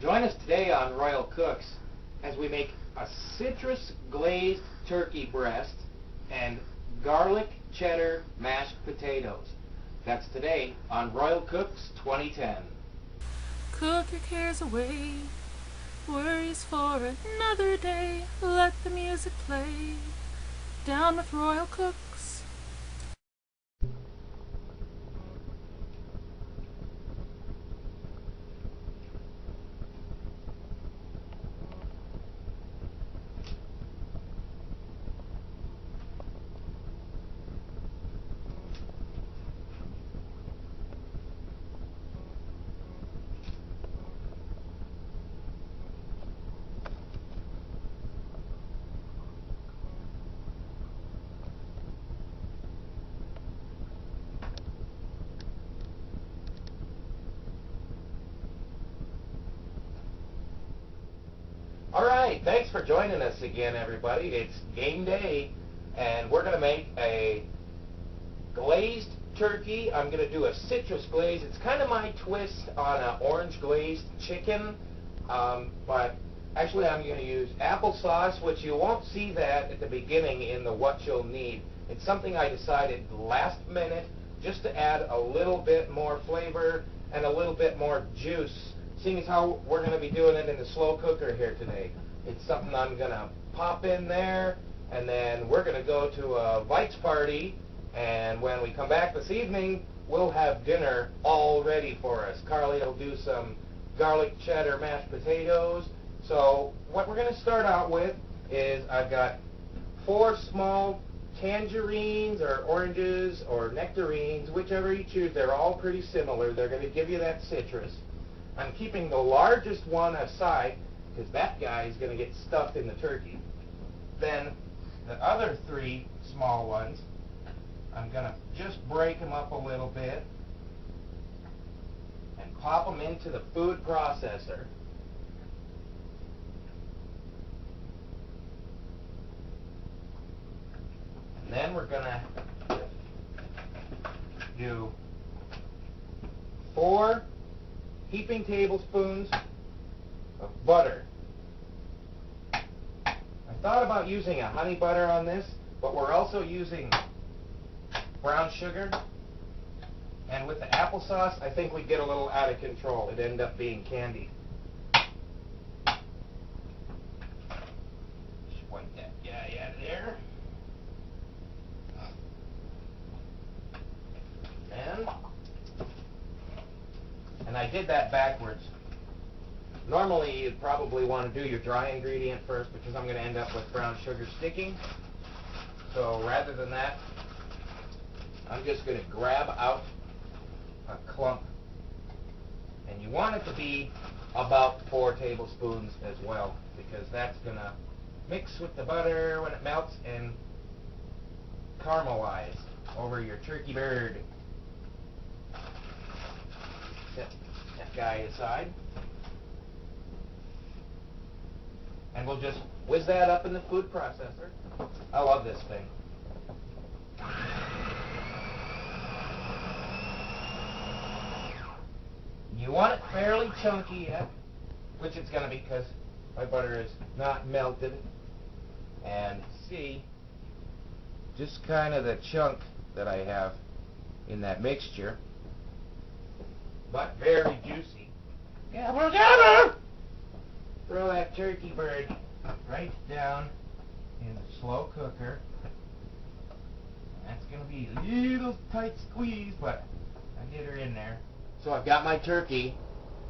Join us today on Royal Cooks as we make a citrus glazed turkey breast and garlic cheddar mashed potatoes. That's today on Royal Cooks 2010. Cook your cares away, worries for another day. Let the music play. Down with Royal Cooks. Alright, thanks for joining us again, everybody. It's game day, and we're going to make a glazed turkey. I'm going to do a citrus glaze. It's kind of my twist on an orange glazed chicken, but actually I'm going to use applesauce, which you won't see that at the beginning in the what you'll need. It's something I decided last minute just to add a little bit more flavor and a little bit more juice. Seeing as how we're going to be doing it in the slow cooker here today. It's something I'm going to pop in there, and then we're going to go to a Vikes party, and when we come back this evening, we'll have dinner all ready for us. Carly will do some garlic cheddar mashed potatoes. So what we're going to start out with is I've got 4 small tangerines or oranges or nectarines, whichever you choose. They're all pretty similar. They're going to give you that citrus. I'm keeping the largest one aside because that guy is going to get stuffed in the turkey. Then the other 3 small ones, I'm going to just break them up a little bit and pop them into the food processor. And then we're going to do 4 heaping tablespoons of butter. I thought about using a honey butter on this, but we're also using brown sugar. And with the applesauce, I think we get a little out of control. It'd end up being candy. Just wipe that guy out of there. And I did that backwards. Normally, you'd probably want to do your dry ingredient first because I'm going to end up with brown sugar sticking. So rather than that, I'm just going to grab out a clump. And you want it to be about 4 tablespoons as well, because that's going to mix with the butter when it melts and caramelize over your turkey bird. Set that guy aside. And we'll just whiz that up in the food processor. I love this thing. You want it fairly chunky yet, which it's going to be because my butter is not melted. And see, just kind of the chunk that I have in that mixture. But very juicy. Gabba gabba! Throw that turkey bird right down in the slow cooker. That's going to be a little tight squeeze, but I get her in there. So I've got my turkey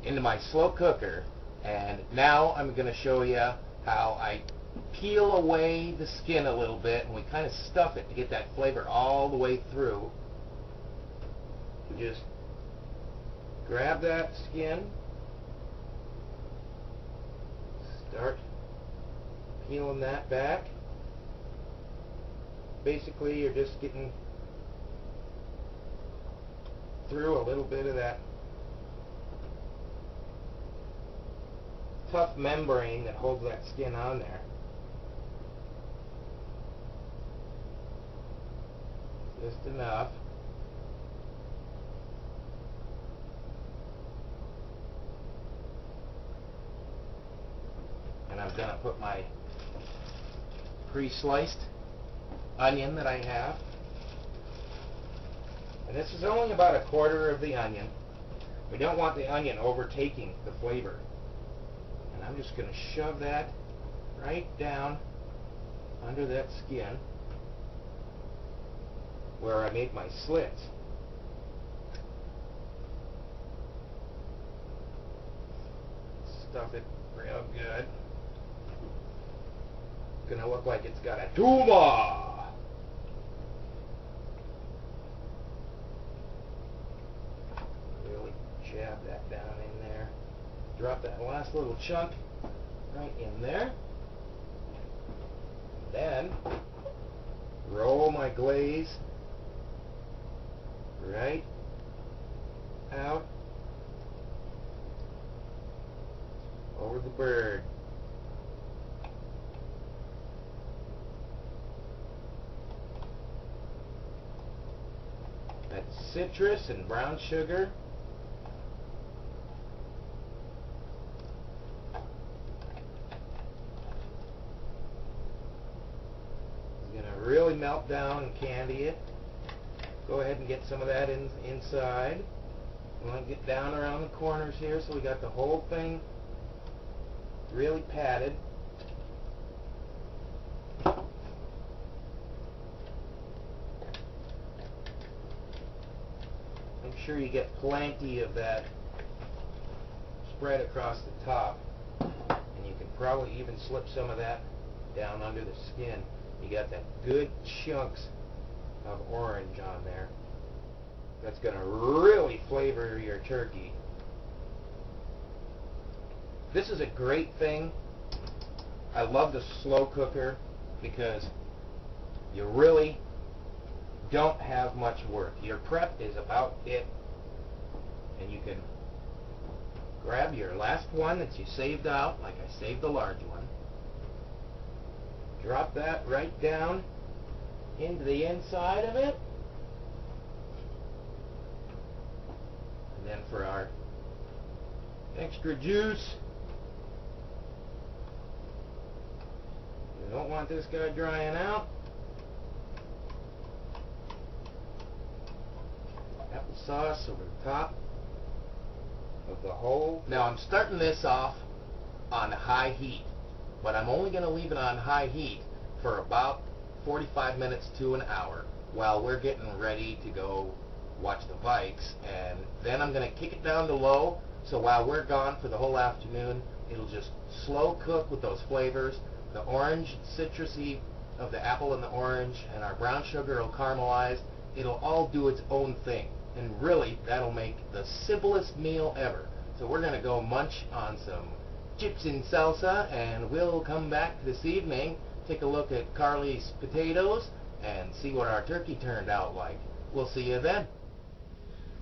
into my slow cooker, and now I'm going to show you how I peel away the skin a little bit, and we kind of stuff it to get that flavor all the way through. Just grab that skin, start peeling that back. Basically, you're just getting through a little bit of that tough membrane that holds that skin on there. Just enough. I'm going to put my pre-sliced onion that I have. And this is only about 1/4 of the onion. We don't want the onion overtaking the flavor. And I'm just going to shove that right down under that skin where I made my slits. Stuff it real good. It's going to look like it's got a tumor. Really jab that down in there. Drop that last little chunk right in there. Then roll my glaze right out over the bird. That's citrus and brown sugar. It's going to really melt down and candy it. Go ahead and get some of that inside. We want to get down around the corners here so we got the whole thing really patted. Make sure you get plenty of that spread across the top, and you can probably even slip some of that down under the skin. You got that good chunks of orange on there. That's going to really flavor your turkey. This is a great thing. I love the slow cooker because you really don't have much work. Your prep is about it, and you can grab your last one that you saved out, like I saved the large one, drop that right down into the inside of it, and then for our extra juice, you don't want this guy drying out. Applesauce over the top of the whole. Now I'm starting this off on high heat, but I'm only going to leave it on high heat for about 45 minutes to an hour while we're getting ready to go watch the Vikes, and then I'm going to kick it down to low, so while we're gone for the whole afternoon, it'll just slow cook with those flavors. The orange citrusy of the apple and the orange, and our brown sugar will caramelize. It'll all do its own thing, and really that'll make the simplest meal ever. So we're going to go munch on some chips and salsa, and we'll come back this evening, take a look at Carly's potatoes, and see what our turkey turned out like. We'll see you then.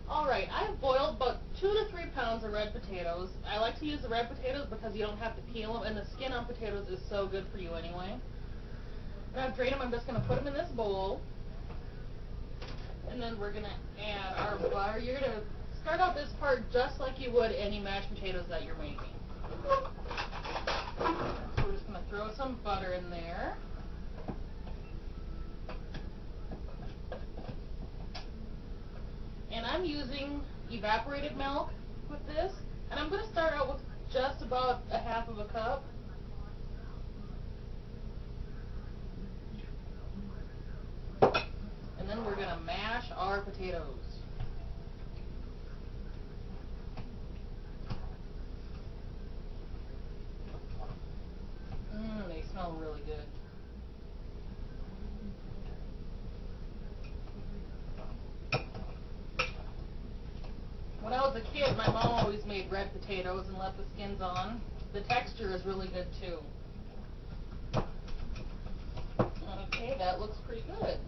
Alright, I've boiled about 2 to 3 pounds of red potatoes. I like to use the red potatoes because you don't have to peel them, and the skin on potatoes is so good for you anyway. And I've drained them. I'm just going to put them in this bowl. And then we're going to add our butter. You're going to start out this part just like you would any mashed potatoes that you're making. So we're just going to throw some butter in there. And I'm using evaporated milk with this. And I'm going to start out with just about 1/2 cup. And then we're going to mash our potatoes. They smell really good. When I was a kid, my mom always made red potatoes and left the skins on. The texture is really good too. Okay, that looks pretty good.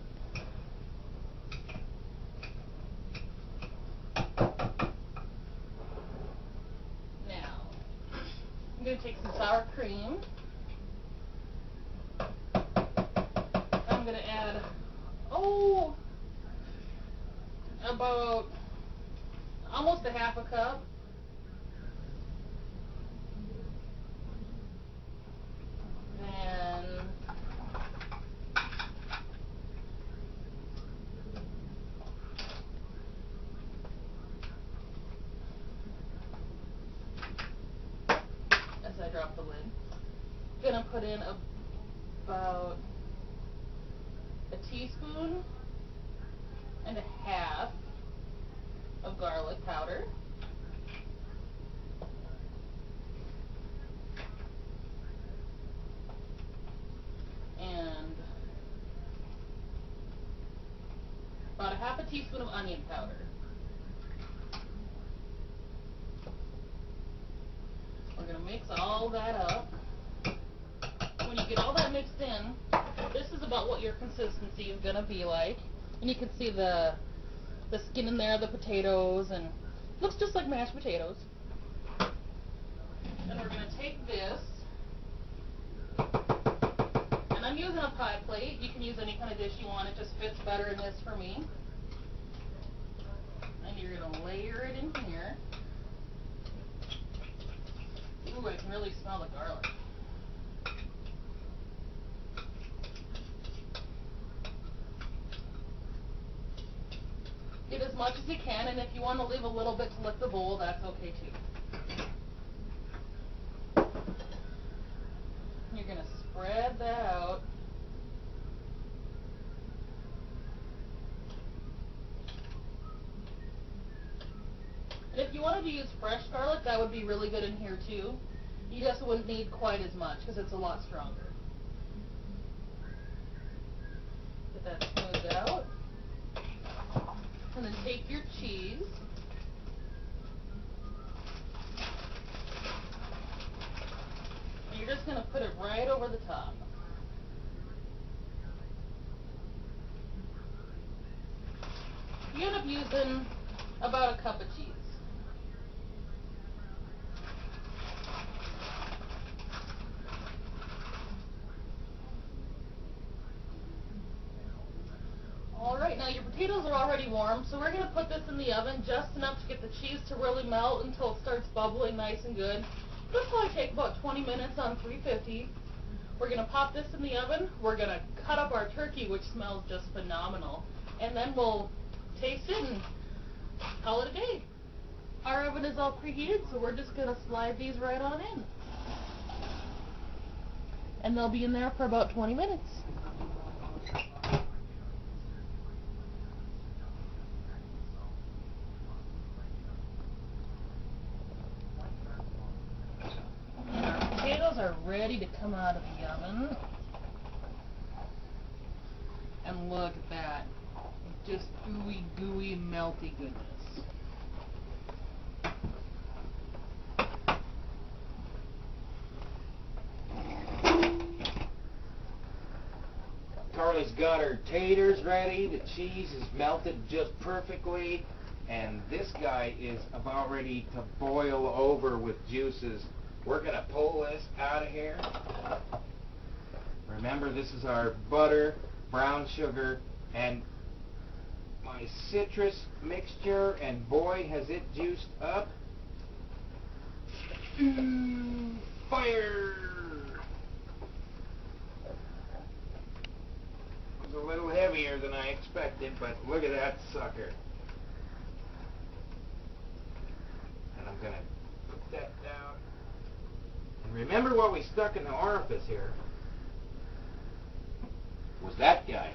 Now, I'm going to take some sour cream. I'm going to add, about almost 1/2 cup. going to put in about a teaspoon and a half of garlic powder. And about a half a teaspoon of onion powder. We're going to mix all that up. When you get all that mixed in, this is about what your consistency is going to be like. And you can see the skin in there, the potatoes, and it looks just like mashed potatoes. And we're going to take this, and I'm using a pie plate. You can use any kind of dish you want. It just fits better in this for me. And you're going to layer it in here. Ooh, I can really smell the garlic. Get as much as you can, and if you want to leave a little bit to lick the bowl, that's okay too. You're going to spread that out. And if you wanted to use fresh garlic, that would be really good in here too. You just wouldn't need quite as much because it's a lot stronger. Get that smoothed out. And then take your cheese. And you're just going to put it right over the top. You end up using about a cup of cheese. Alright, now your potatoes are already warm, so we're going to put this in the oven just enough to get the cheese to really melt until it starts bubbling nice and good. This will probably take about 20 minutes on 350. We're going to pop this in the oven. We're going to cut up our turkey, which smells just phenomenal. And then we'll taste it and call it a day. Our oven is all preheated, so we're just going to slide these right on in. And they'll be in there for about 20 minutes. Potatoes are ready to come out of the oven. And look at that. Just ooey gooey melty goodness. Carly's got her taters ready. The cheese is melted just perfectly. And this guy is about ready to boil over with juices. We're going to pull this out of here. Remember, this is our butter, brown sugar, and my citrus mixture, and boy, has it juiced up. Fire! It was a little heavier than I expected, but look at that sucker. And I'm going to put that down. And remember what we stuck in the orifice here was that guy.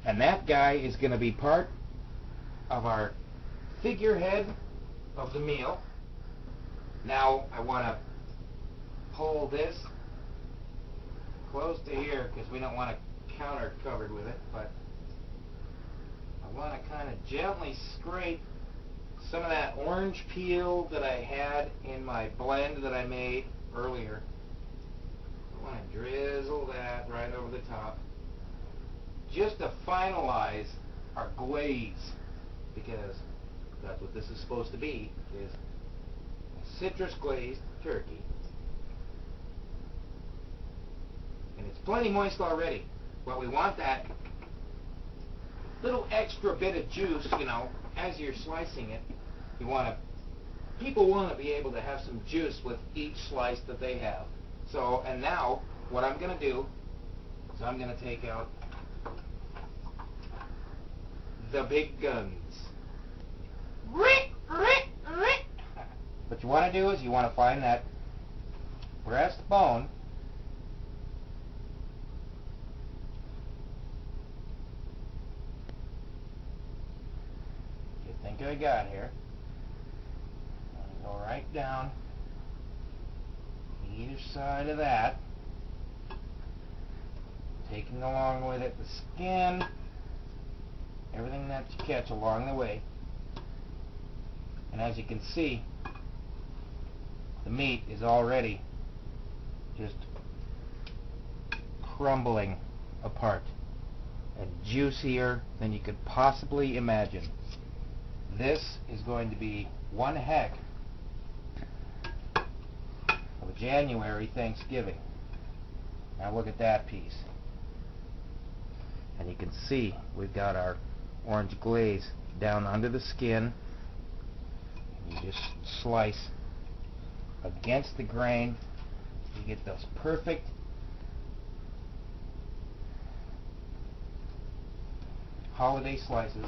And that guy is going to be part of our figurehead of the meal. Now I want to pull this close to here because we don't want to counter covered with it, but I want to kind of gently scrape some of that orange peel that I had in my blend that I made earlier. I want to drizzle that right over the top just to finalize our glaze, because that's what this is supposed to be, is a citrus glazed turkey. And it's plenty moist already, but we want that little extra bit of juice, you know, as you're slicing it. People want to be able to have some juice with each slice that they have. So, and now, what I'm going to do is I'm going to take out the big guns. The What you want to do is you want to find that breast bone. You think I got here. Go right down either side of that, taking along with it the skin, everything that you catch along the way. And as you can see, the meat is already just crumbling apart and juicier than you could possibly imagine. This is going to be one heck of a January Thanksgiving. Now look at that piece. And you can see we've got our orange glaze down under the skin. You just slice against the grain. You get those perfect holiday slices.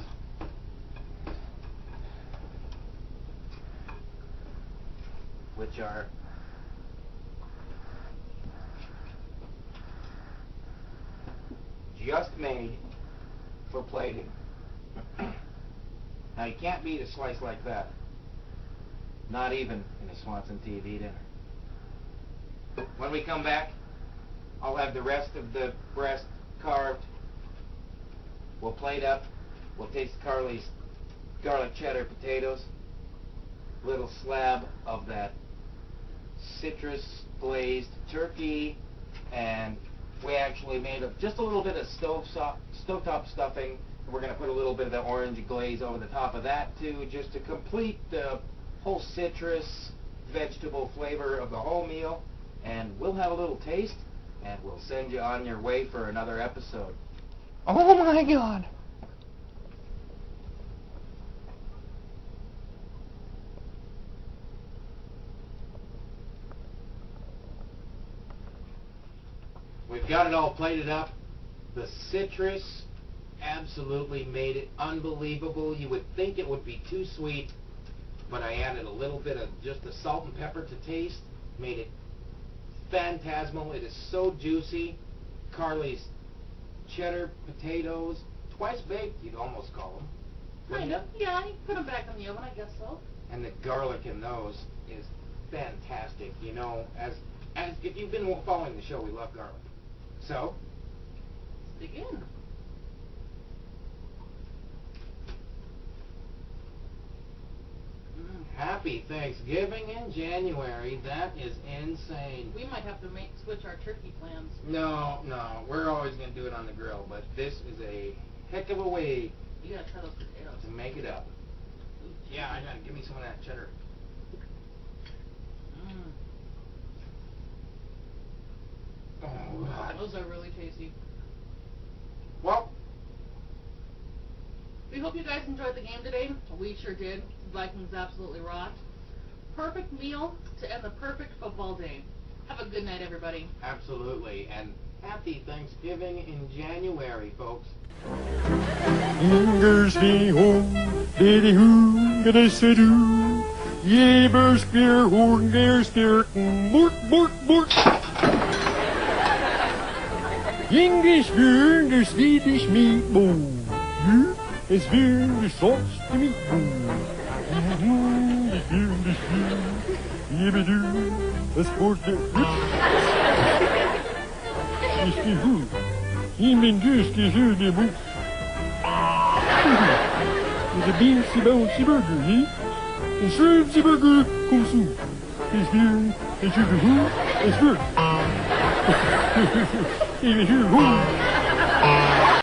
Which are just made for plating. Now you can't beat a slice like that. Not even in a Swanson TV dinner. When we come back, I'll have the rest of the breast carved. We'll plate up. We'll taste Carly's garlic cheddar potatoes. Little slab of that citrus glazed turkey, and we actually made just a little bit of stovetop stuffing. We're going to put a little bit of the orange glaze over the top of that too, just to complete the whole citrus vegetable flavor of the whole meal. And we'll have a little taste, and we'll send you on your way for another episode. Oh my God! We've got it all plated up. The citrus absolutely made it unbelievable. You would think it would be too sweet, but I added a little bit of just the salt and pepper to taste. Made it phantasmal. It is so juicy. Carly's cheddar potatoes, twice baked, you'd almost call them. Kind of. Yeah, you put them back in the oven, I guess so. And the garlic in those is fantastic. You know, as if you've been following the show, we love garlic. So, let's dig in. Happy Thanksgiving in January. That is insane. We might have to switch our turkey plans. No, we're always going to do it on the grill, but this is a heck of a way You gotta try those potatoes. to make it up. Yeah, I gotta give me some of that cheddar. Oh, God. Those are really tasty. Well, we hope you guys enjoyed the game today. We sure did. The Vikings absolutely rocked. Perfect meal to end the perfect football day. Have a good night, everybody. absolutely. And happy Thanksgiving in January, folks. Fingers me home, baby who gonna say do? Jeber spear, horn, der spear, mort, mort, mort. English beer, the Swedish meatball. You, it's beer, the sauce, the meatball. The beer, the spear, jeber do, the sport, the Is die goed? Hier ben dus de zurde boek. Met de beertje bouncy burger, hè? Een shrimpsy burger komt zo. Is hier, is je de goed? Is goed. Even hier, goed.